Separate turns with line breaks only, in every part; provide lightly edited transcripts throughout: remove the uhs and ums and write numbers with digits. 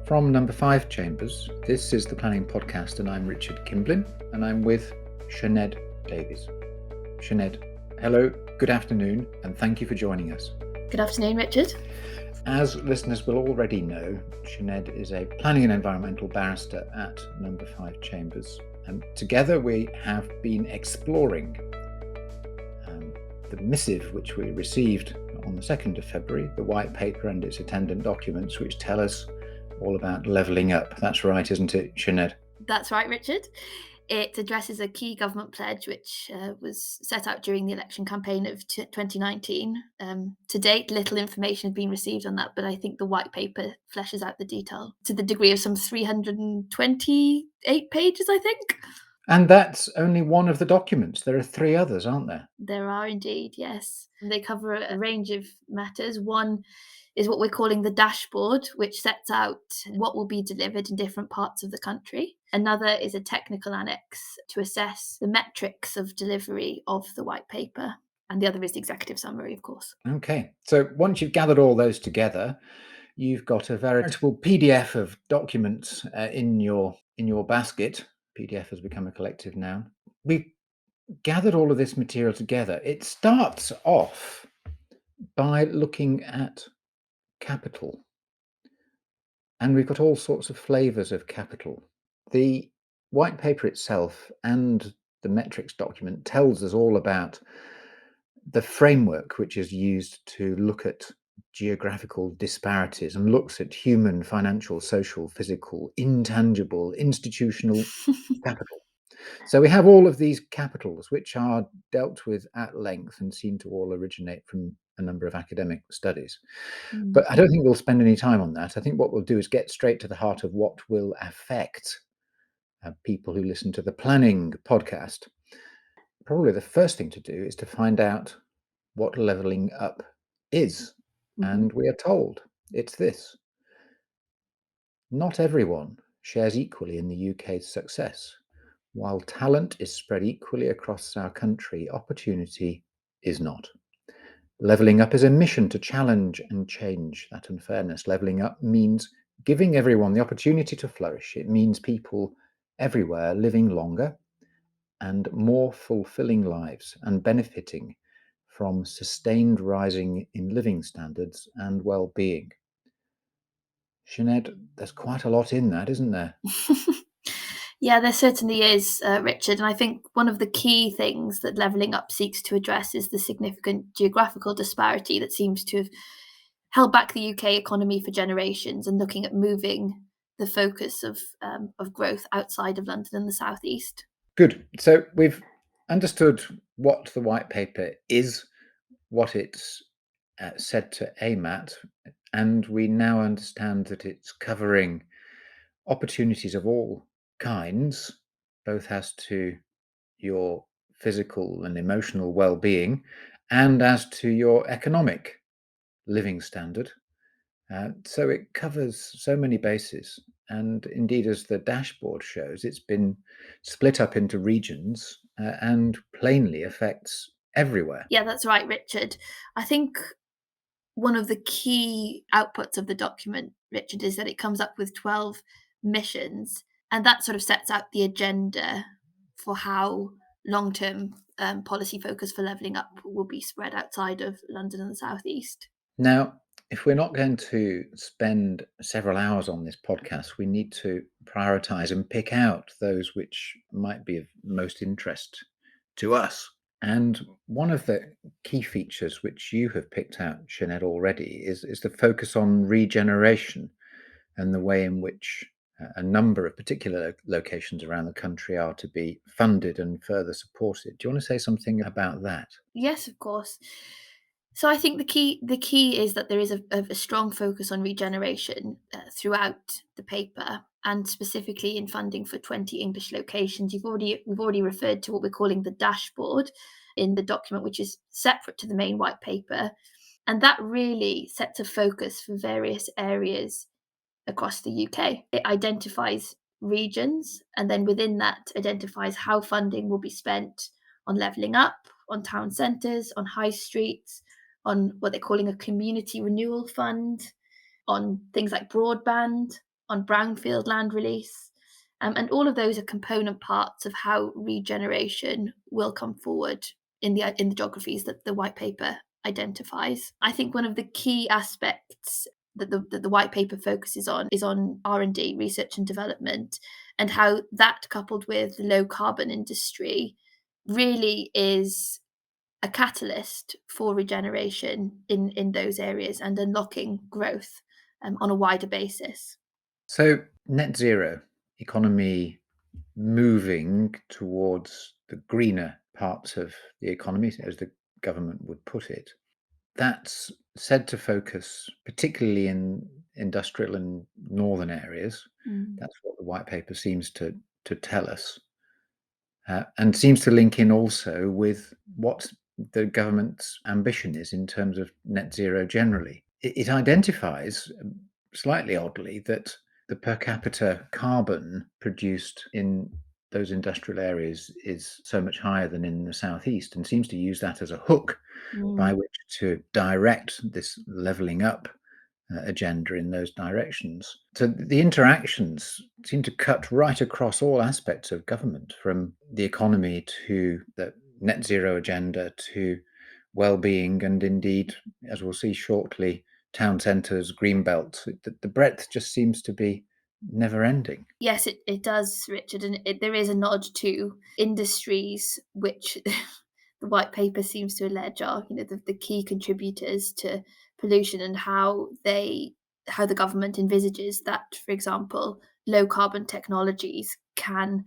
From Number 5 Chambers, this is the Planning Podcast, and I'm Richard Kimblin, and I'm with Sioned Davies. Sioned, hello, good afternoon, and thank you for joining us.
Good afternoon, Richard.
As listeners will already know, Sioned is a planning and environmental barrister at Number 5 Chambers, and together we have been exploring the missive which we received on the 2nd of February, the white paper and its attendant documents, which tell us all about levelling up. That's right, isn't it, Sioned?
That's right, Richard. It addresses a key government pledge which was set out during the election campaign of 2019. To date, little information has been received on that, but I think the white paper fleshes out the detail to the degree of some 328 pages, I think.
And that's only one of the documents. There are 3 others, aren't there?
There are indeed, yes. They cover a range of matters. One is what we're calling the dashboard, which sets out what will be delivered in different parts of the country. Another is a technical annex to assess the metrics of delivery of the white paper. And the other is the executive summary, of course.
Okay, so once you've gathered all those together, you've got a veritable PDF of documents in your basket. PDF has become a collective noun. We've gathered all of this material together. It starts off by looking at capital. And we've got all sorts of flavours of capital. The white paper itself and the metrics document tells us all about the framework which is used to look at geographical disparities and looks at human, financial, social, physical, intangible, institutional capital. So we have all of these capitals which are dealt with at length and seem to all originate from a number of academic studies. But I don't think we'll spend any time on that. I think what we'll do is get straight to the heart of what will affect people who listen to the planning podcast. Probably the first thing to do is to find out what levelling up is. And we are told it's this. Not everyone shares equally in the UK's success. While talent is spread equally across our country, opportunity is not. Levelling up is a mission to challenge and change that unfairness. Levelling up means giving everyone the opportunity to flourish. It means people everywhere living longer and more fulfilling lives and benefiting from sustained rising in living standards and well-being. Sioned, there's quite a lot in that, isn't there?
Yeah, there certainly is, Richard. And I think one of the key things that Levelling Up seeks to address is the significant geographical disparity that seems to have held back the UK economy for generations, and looking at moving the focus of growth outside of London and the southeast.
Good. So we've understood what the white paper is, what it's said to aim at, and we now understand that it's covering opportunities of all kinds, both as to your physical and emotional well-being and as to your economic living standard. So it covers so many bases. And indeed, as the dashboard shows, it's been split up into regions and plainly affects everywhere.
Yeah, that's right, Richard. I think one of the key outputs of the document, Richard, is that it comes up with 12 missions, and that sort of sets out the agenda for how long-term policy focus for levelling up will be spread outside of London and the southeast.
Now, if we're not going to spend several hours on this podcast, we need to prioritise and pick out those which might be of most interest to us. And one of the key features which you have picked out, Sioned, already is the focus on regeneration and the way in which a number of particular locations around the country are to be funded and further supported. Do you want to say something about that?
Yes, of course. So I think the key is that there is a strong focus on regeneration throughout the paper, and specifically in funding for 20 English locations. We've already referred to what we're calling the dashboard in the document, which is separate to the main white paper, and that really sets a focus for various areas across the UK. It identifies regions, and then within that identifies how funding will be spent on levelling up, on town centres, on high streets, on what they're calling a community renewal fund, on things like broadband, on brownfield land release. And all of those are component parts of how regeneration will come forward in the geographies that the white paper identifies. I think one of the key aspects that the white paper focuses on is on R&D, research and development, and how that, coupled with the low carbon industry, really is a catalyst for regeneration in those areas and unlocking growth on a wider basis.
So net zero economy moving towards the greener parts of the economy, as the government would put it. That's said to focus particularly in industrial and northern areas.
Mm.
That's what the white paper seems to tell us, and seems to link in also with what the government's ambition is in terms of net zero generally. It identifies, slightly oddly, that the per capita carbon produced in those industrial areas is so much higher than in the southeast, and seems to use that as a hook by
Mm.
which to direct this levelling up agenda in those directions. So the interactions seem to cut right across all aspects of government, from the economy to the net zero agenda to well-being, and indeed, as we'll see shortly, town centres, green belts. The breadth just seems to be never ending.
Yes, it does, Richard, and there is a nod to industries which the white paper seems to allege are, the key contributors to pollution, and how the government envisages that, for example, low carbon technologies can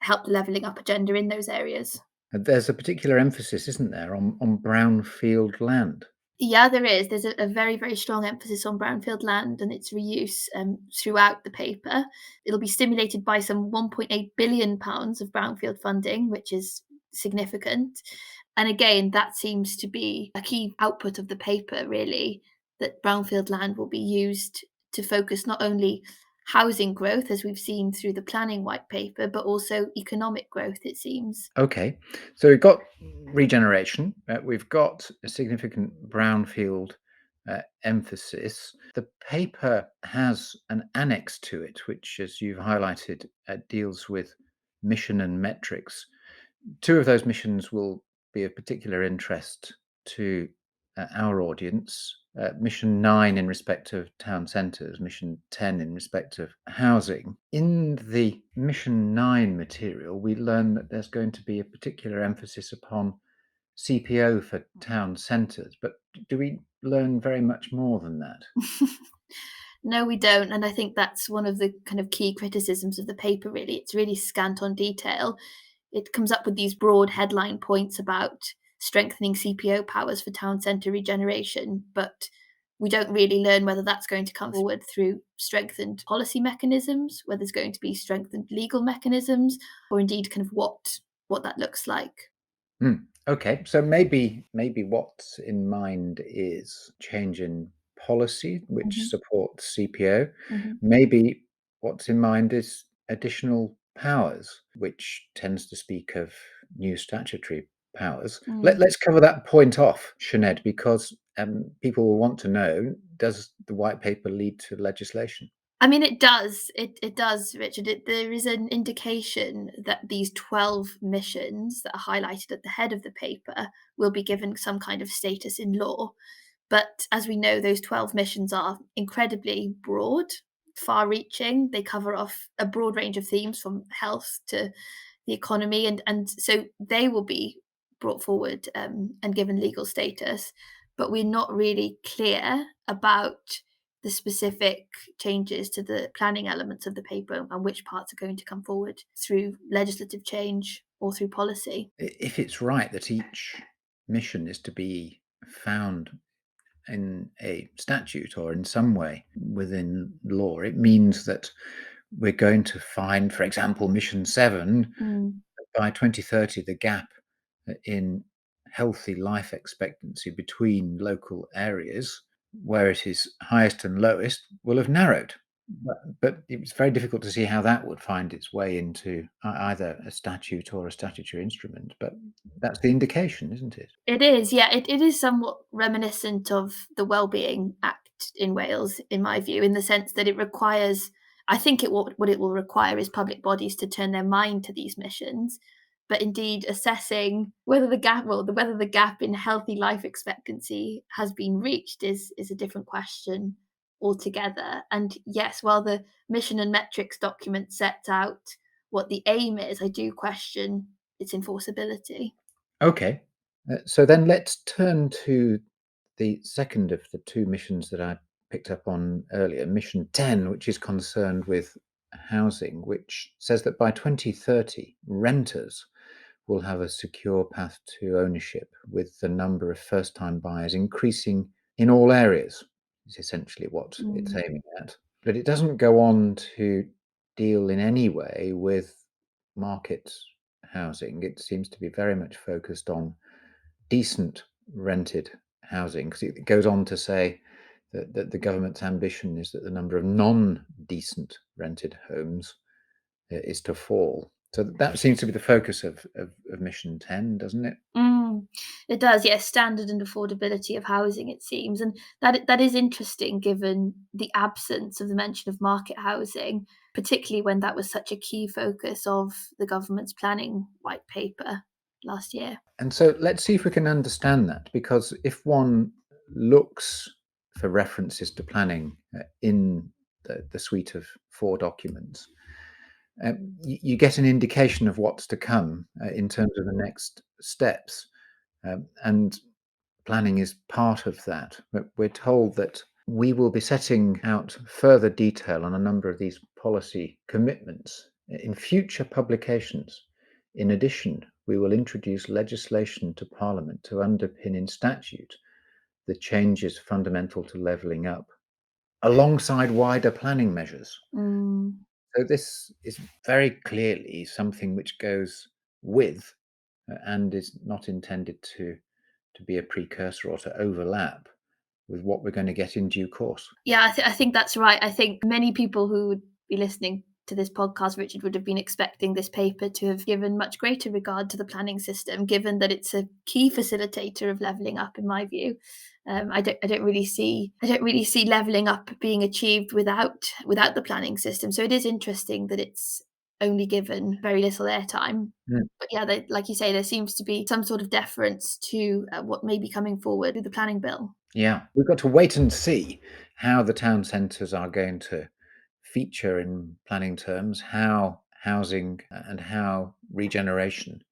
help the levelling up agenda in those areas.
There's a particular emphasis, isn't there, on brownfield land?
Yeah, there is. There's a very, very strong emphasis on brownfield land and its reuse throughout the paper. It'll be stimulated by some £1.8 billion of brownfield funding, which is significant. And again, that seems to be a key output of the paper, really, that brownfield land will be used to focus not only housing growth, as we've seen through the planning white paper, but also economic growth, it seems.
Okay, so we've got regeneration, we've got a significant brownfield emphasis. The paper has an annex to it, which, as you've highlighted, deals with mission and metrics. Two of those missions will be of particular interest to our audience. Mission 9 in respect of town centres, Mission 10 in respect of housing. In the Mission 9 material, we learn that there's going to be a particular emphasis upon CPO for town centres, but do we learn very much more than that?
No, we don't. And I think that's one of the kind of key criticisms of the paper, really. It's really scant on detail. It comes up with these broad headline points about strengthening CPO powers for town centre regeneration, but we don't really learn whether that's going to come forward through strengthened policy mechanisms, whether there's going to be strengthened legal mechanisms, or indeed kind of what that looks like.
Okay, so maybe what's in mind is change in policy which
Mhm,
supports CPO.
mhm.
Maybe what's in mind is additional powers, which tends to speak of new statutory powers.
Mm.
Let's cover that point off, Sinead, because people will want to know: does the white paper lead to legislation?
I mean, it does. It does, Richard. There is an indication that these 12 missions that are highlighted at the head of the paper will be given some kind of status in law. But as we know, those 12 missions are incredibly broad, far reaching. They cover off a broad range of themes from health to the economy. And so they will be brought forward and given legal status. But we're not really clear about the specific changes to the planning elements of the paper and which parts are going to come forward through legislative change or through policy.
If it's right that each mission is to be found in a statute or in some way within law, it means that we're going to find, for example, Mission 7,
Mm,
by 2030, the gap in healthy life expectancy between local areas, where it is highest and lowest, will have narrowed. But it's very difficult to see how that would find its way into either a statute or a statutory instrument. But that's the indication, isn't it?
It is, yeah. It is somewhat reminiscent of the Wellbeing Act in Wales, in my view, in the sense that it requires I think what it will require is public bodies to turn their mind to these missions, but indeed assessing whether the gap in healthy life expectancy has been reached is a different question altogether. And yes, while the mission and metrics document sets out what the aim is, I do question its enforceability.
Okay. So then let's turn to the second of the two missions that I picked up on earlier, Mission 10, which is concerned with housing, which says that by 2030, renters will have a secure path to ownership, with the number of first time buyers increasing in all areas, is essentially what it's
Mm.
aiming at. But it doesn't go on to deal in any way with market housing. It seems to be very much focused on decent rented housing, because it goes on to say that the government's ambition is that the number of non-decent rented homes is to fall. So that seems to be the focus of Mission 10, doesn't it?
Mm, it does, yes, standard and affordability of housing, it seems, and that is interesting given the absence of the mention of market housing, particularly when that was such a key focus of the government's planning white paper last year.
And so let's see if we can understand that, because if one looks for references to planning in the suite of four documents, you get an indication of what's to come in terms of the next steps. And planning is part of that. But we're told that we will be setting out further detail on a number of these policy commitments in future publications. In addition, we will introduce legislation to Parliament to underpin in statute the changes fundamental to levelling up, alongside wider planning measures.
Mm,
So this is very clearly something which goes with and is not intended to be a precursor or to overlap with what we're going to get in due course.
yeah, I think that's right. I think many people who would be listening to this podcast, Richard, would have been expecting this paper to have given much greater regard to the planning system, given that it's a key facilitator of levelling up, in my view. I don't really see levelling up being achieved without the planning system. So it is interesting that it's only given very little airtime.
Mm.
But yeah, like you say, there seems to be some sort of deference to what may be coming forward with the planning bill.
Yeah, we've got to wait and see how the town centres are going to feature in planning terms, how housing and how regeneration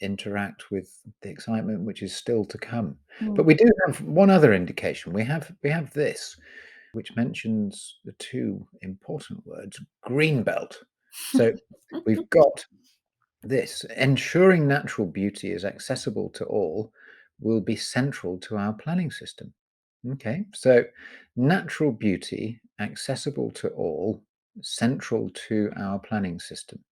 interact with the excitement which is still to come. But
Mm.
we do have one other indication. We have this, which mentions the two important words, green belt. So we've got this: ensuring natural beauty is accessible to all will be central to our planning system. Okay, so natural beauty accessible to all, central to our planning system.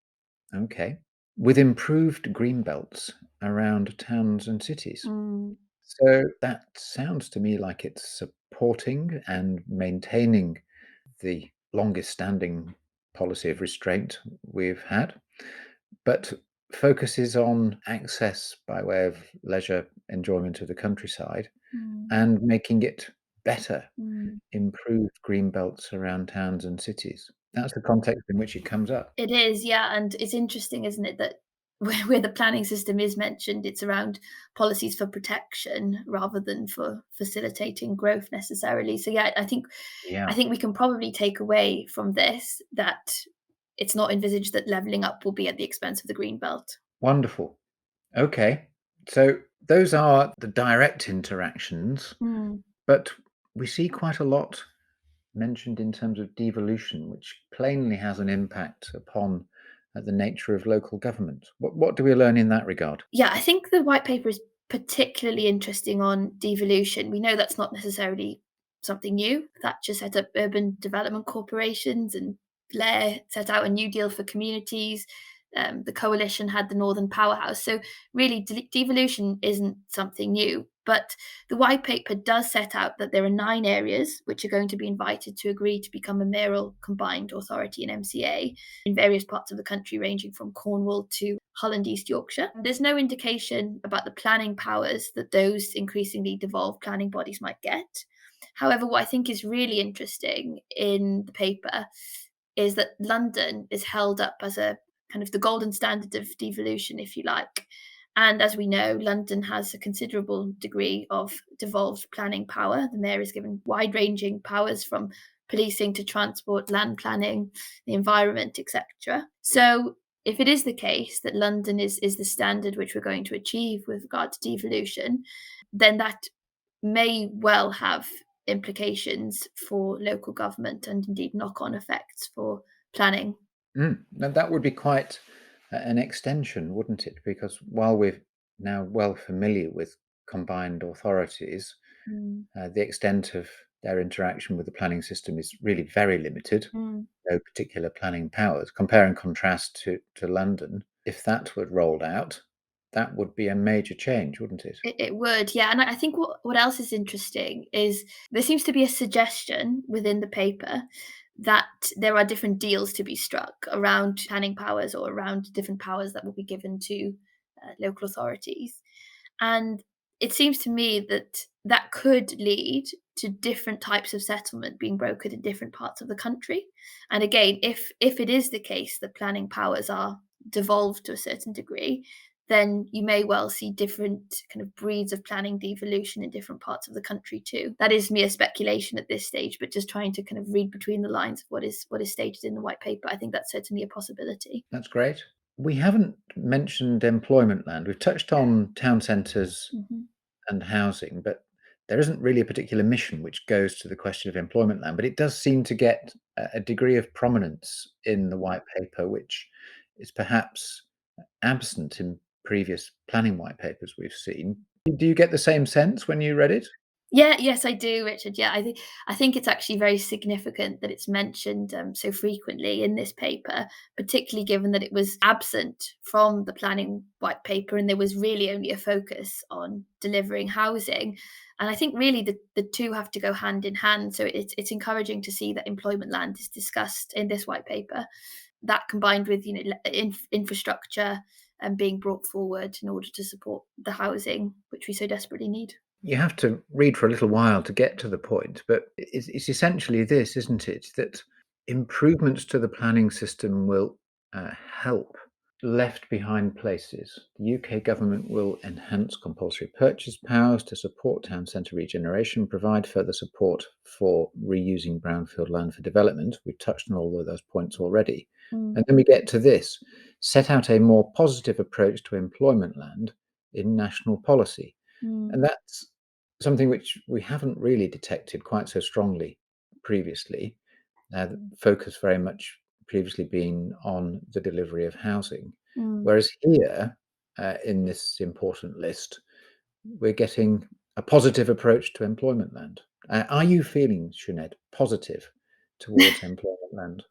Okay, with improved green belts around towns and cities.
Mm,
So that sounds to me like it's supporting and maintaining the longest standing policy of restraint we've had, but focuses on access by way of leisure enjoyment of the countryside
mm,
and making it better,
mm.
improved green belts around towns and cities. That's the context in which it comes up.
It is, yeah, and it's interesting, isn't it, that where the planning system is mentioned, it's around policies for protection rather than for facilitating growth necessarily. So yeah,
Yeah,
I think we can probably take away from this that it's not envisaged that levelling up will be at the expense of the green belt.
wonderful. Okay, so those are the direct interactions,
Mm.
but we see quite a lot mentioned in terms of devolution, which plainly has an impact upon the nature of local government. What do we learn in that regard?
Yeah, I think the white paper is particularly interesting on devolution. We know that's not necessarily something new. Thatcher set up urban development corporations, and Blair set out a new deal for communities. The coalition had the Northern Powerhouse. So, really, devolution isn't something new. But the white paper does set out that there are 9 areas which are going to be invited to agree to become a mayoral combined authority in MCA in various parts of the country, ranging from Cornwall to Hull and East Yorkshire. There's no indication about the planning powers that those increasingly devolved planning bodies might get. However, what I think is really interesting in the paper is that London is held up as a kind of the golden standard of devolution, if you like. And as we know, London has a considerable degree of devolved planning power. The mayor is given wide ranging powers from policing to transport, land planning, the environment, etc. So if it is the case that London is the standard which we're going to achieve with regard to devolution, then that may well have implications for local government and indeed knock-on effects for planning.
Now that would be quite an extension, wouldn't it? Because while we're now well familiar with combined authorities,
Mm,
the extent of their interaction with the planning system is really very limited.
mm.
No particular planning powers. Compare and contrast to London. If that were rolled out, that would be a major change, wouldn't it?
It would, yeah, and I think what else is interesting is there seems to be a suggestion within the paper that there are different deals to be struck around planning powers or around different powers that will be given to local authorities. And it seems to me that that could lead to different types of settlement being brokered in different parts of the country. And again, if it is the case that planning powers are devolved to a certain degree, then you may well see different kind of breeds of planning devolution in different parts of the country too. That is mere speculation at this stage, but just trying to kind of read between the lines of what is stated in the white paper. I think that's certainly a possibility.
That's great. We haven't mentioned employment land. We've touched on town centres
Mhm.
and housing, but there isn't really a particular mission which goes to the question of employment land. But it does seem to get a degree of prominence in the white paper, which is perhaps absent in previous planning white papers we've seen. Do you get the same sense when you read it?
Yeah, yes, I do, Richard. Yeah, I think it's actually very significant that it's mentioned so frequently in this paper, particularly given that it was absent from the planning white paper, and there was really only a focus on delivering housing. And I think really the two have to go hand in hand. So it's encouraging to see that employment land is discussed in this white paper. That combined with infrastructure and being brought forward in order to support the housing which we so desperately need.
You have to read for a little while to get to the point, but it's essentially this, isn't it? That improvements to the planning system will help left behind places. The UK government will enhance compulsory purchase powers to support town centre regeneration, provide further support for reusing brownfield land for development. We've touched on all of those points already.
Mm,
And then we get to this: set out a more positive approach to employment land in national policy.
mm,
And that's something which we haven't really detected quite so strongly previously. The focus very much previously been on the delivery of housing.
mm.
Whereas here, in this important list, we're getting a positive approach to employment land. Are you feeling, Sinead, positive towards employment land?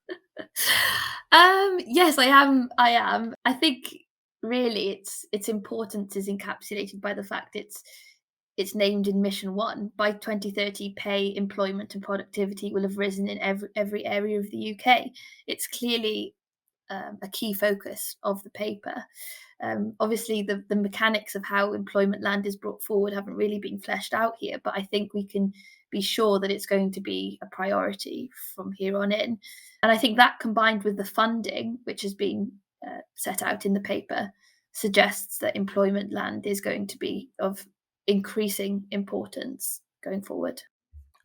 Yes, I am. I am. I think really its importance is encapsulated by the fact it's named in Mission One. By 2030, pay, employment, and productivity will have risen in every area of the UK. It's clearly a key focus of the paper. Obviously, the mechanics of how employment land is brought forward haven't really been fleshed out here, but I think we can be sure that it's going to be a priority from here on in. And I think that combined with the funding, which has been set out in the paper, suggests that employment land is going to be of increasing importance going forward.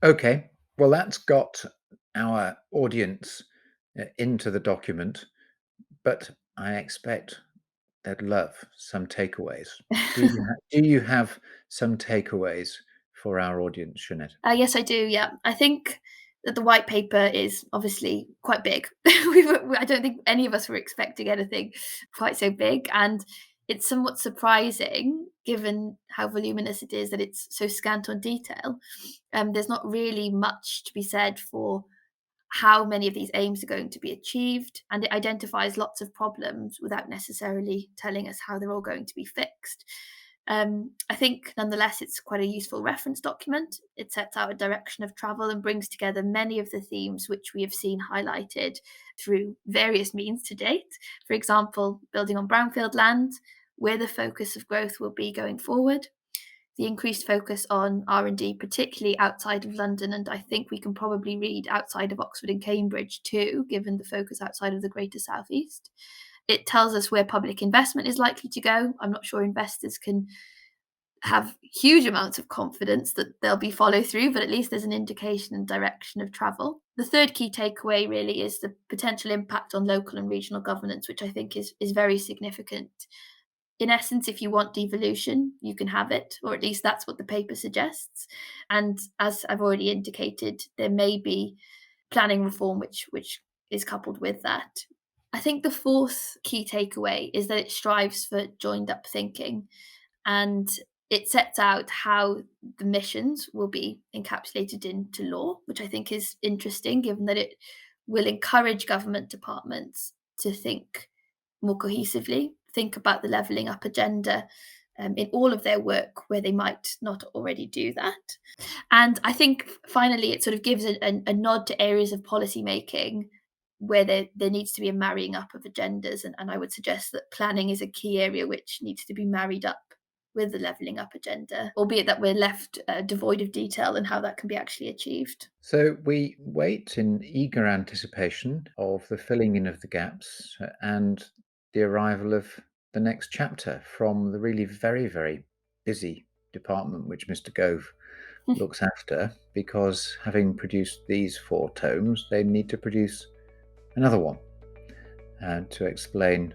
Okay, well, that's got our audience into the document, but I expect they'd love some takeaways. Do you have some takeaways for our audience, Sinead?
Yes, I do. Yeah, I think that the white paper is obviously quite big. I don't think any of us were expecting anything quite so big, and it's somewhat surprising given how voluminous it is that it's so scant on detail. There's not really much to be said for how many of these aims are going to be achieved, and it identifies lots of problems without necessarily telling us how they're all going to be fixed. I think, nonetheless, it's quite a useful reference document. It sets out a direction of travel and brings together many of the themes which we have seen highlighted through various means to date. For example, building on brownfield land, where the focus of growth will be going forward, the increased focus on R&D, particularly outside of London, and I think we can probably read outside of Oxford and Cambridge too, given the focus outside of the Greater South East. It tells us where public investment is likely to go. I'm not sure investors can have huge amounts of confidence that there'll be follow through, but at least there's an indication and direction of travel. The third key takeaway really is the potential impact on local and regional governance, which I think is very significant. In essence, if you want devolution, you can have it, or at least that's what the paper suggests. And as I've already indicated, there may be planning reform which is coupled with that. I think the fourth key takeaway is that it strives for joined up thinking, and it sets out how the missions will be encapsulated into law, which I think is interesting, given that it will encourage government departments to think more cohesively, think about the levelling up agenda in all of their work where they might not already do that. And I think finally it sort of gives a nod to areas of policy making where there needs to be a marrying up of agendas. And I would suggest that planning is a key area which needs to be married up with the levelling up agenda, albeit that we're left devoid of detail and how that can be actually achieved.
So we wait in eager anticipation of the filling in of the gaps and the arrival of the next chapter from the really very, very busy department which Mr. Gove looks after, because having produced these 4 tomes, they need to produce another one to explain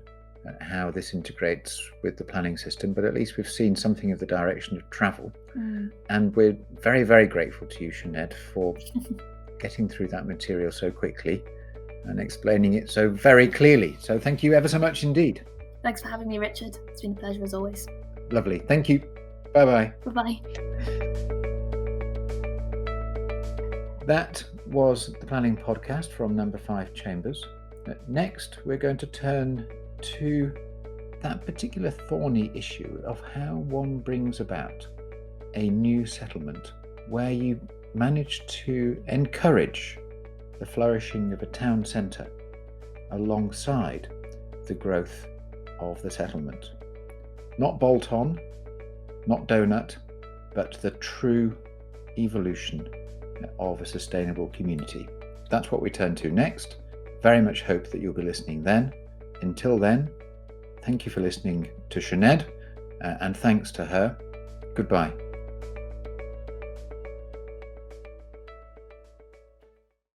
how this integrates with the planning system. But at least we've seen something of the direction of travel. And we're very, very grateful to you, Sioned, for getting through that material so quickly and explaining it so very clearly. So thank you ever so much indeed.
Thanks for having me, Richard. It's been a pleasure as always.
Lovely. Thank you. Bye-bye.
Bye-bye.
That was the Planning Podcast from Number 5 Chambers. Next, we're going to turn to that particular thorny issue of how one brings about a new settlement where you manage to encourage the flourishing of a town centre alongside the growth of the settlement. Not bolt on, not donut, but the true evolution of a sustainable community. That's what we turn to next. Very much hope that you'll be listening then. Until then, thank you for listening to Sioned, and thanks to her. Goodbye.